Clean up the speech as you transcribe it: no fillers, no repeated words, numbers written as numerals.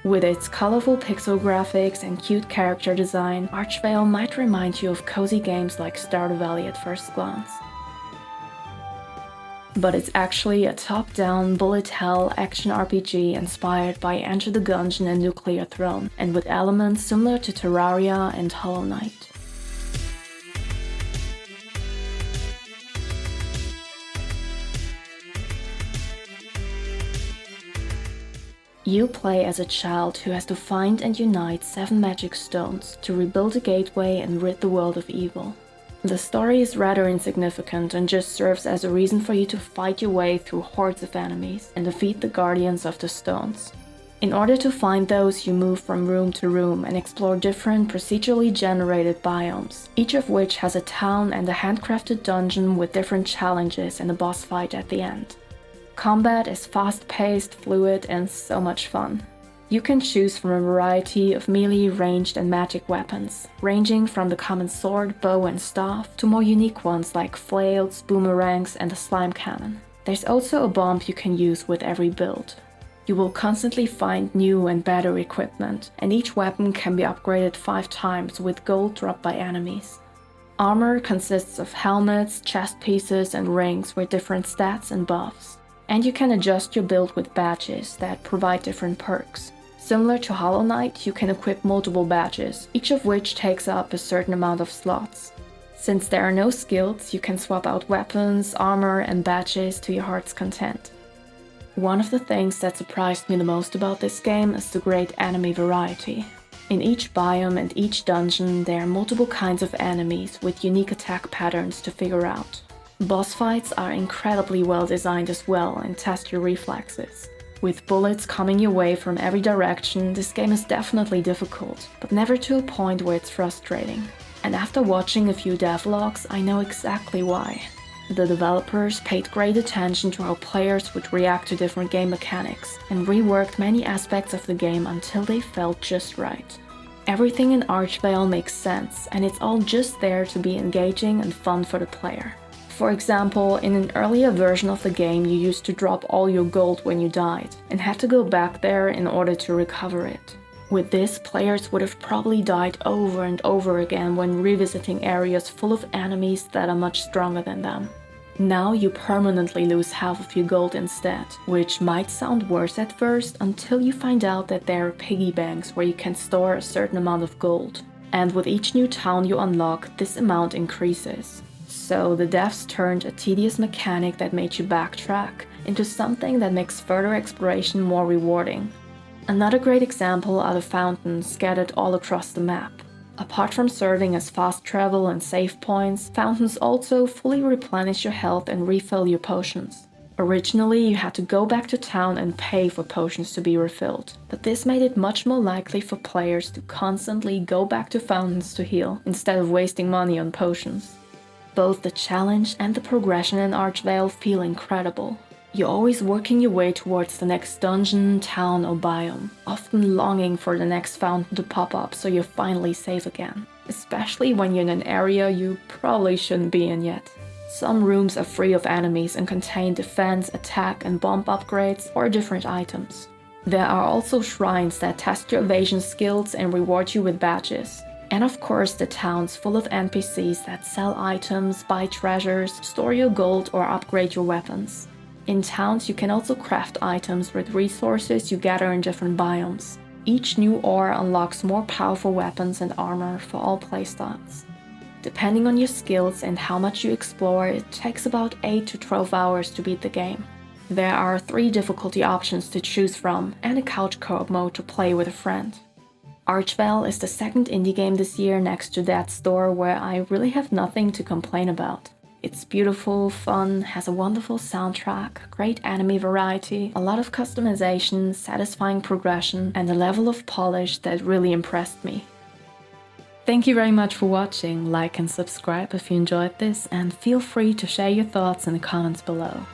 With its colorful pixel graphics and cute character design, Archvale might remind you of cozy games like Stardew Valley at first glance. But it's actually a top-down, bullet hell action RPG inspired by Enter the Gungeon and Nuclear Throne, and with elements similar to Terraria and Hollow Knight. You play as a child who has to find and unite 7 magic stones to rebuild a gateway and rid the world of evil. The story is rather insignificant and just serves as a reason for you to fight your way through hordes of enemies and defeat the guardians of the stones. In order to find those, you move from room to room and explore different procedurally generated biomes, each of which has a town and a handcrafted dungeon with different challenges and a boss fight at the end. Combat is fast-paced, fluid, and so much fun. You can choose from a variety of melee, ranged, and magic weapons, ranging from the common sword, bow, and staff to more unique ones like flails, boomerangs, and a slime cannon. There's also a bomb you can use with every build. You will constantly find new and better equipment, and each weapon can be upgraded 5 times with gold dropped by enemies. Armor consists of helmets, chest pieces, and rings with different stats and buffs. And you can adjust your build with badges that provide different perks. Similar to Hollow Knight, you can equip multiple badges, each of which takes up a certain amount of slots. Since there are no skills, you can swap out weapons, armor, and badges to your heart's content. One of the things that surprised me the most about this game is the great enemy variety. In each biome and each dungeon, there are multiple kinds of enemies with unique attack patterns to figure out. Boss fights are incredibly well designed as well and test your reflexes. With bullets coming your way from every direction, this game is definitely difficult, but never to a point where it's frustrating. And after watching a few devlogs, I know exactly why. The developers paid great attention to how players would react to different game mechanics, and reworked many aspects of the game until they felt just right. Everything in Archvale makes sense, and it's all just there to be engaging and fun for the player. For example, in an earlier version of the game, you used to drop all your gold when you died, and had to go back there in order to recover it. With this, players would have probably died over and over again when revisiting areas full of enemies that are much stronger than them. Now you permanently lose half of your gold instead, which might sound worse at first until you find out that there are piggy banks where you can store a certain amount of gold. And with each new town you unlock, this amount increases. So the devs turned a tedious mechanic that made you backtrack into something that makes further exploration more rewarding. Another great example are the fountains scattered all across the map. Apart from serving as fast travel and save points, fountains also fully replenish your health and refill your potions. Originally, you had to go back to town and pay for potions to be refilled, but this made it much more likely for players to constantly go back to fountains to heal, instead of wasting money on potions. Both the challenge and the progression in Archvale feel incredible. You're always working your way towards the next dungeon, town, or biome, often longing for the next fountain to pop up so you're finally safe again, especially when you're in an area you probably shouldn't be in yet. Some rooms are free of enemies and contain defense, attack, and bomb upgrades or different items. There are also shrines that test your evasion skills and reward you with badges. And of course the towns full of NPCs that sell items, buy treasures, store your gold, or upgrade your weapons. In towns you can also craft items with resources you gather in different biomes. Each new ore unlocks more powerful weapons and armor for all playstyles. Depending on your skills and how much you explore, it takes about 8 to 12 hours to beat the game. There are 3 difficulty options to choose from and a couch co-op mode to play with a friend. Archvale is the second indie game this year next to Death's Door where I really have nothing to complain about. It's beautiful, fun, has a wonderful soundtrack, great enemy variety, a lot of customization, satisfying progression, and a level of polish that really impressed me. Thank you very much for watching, like and subscribe if you enjoyed this, and feel free to share your thoughts in the comments below.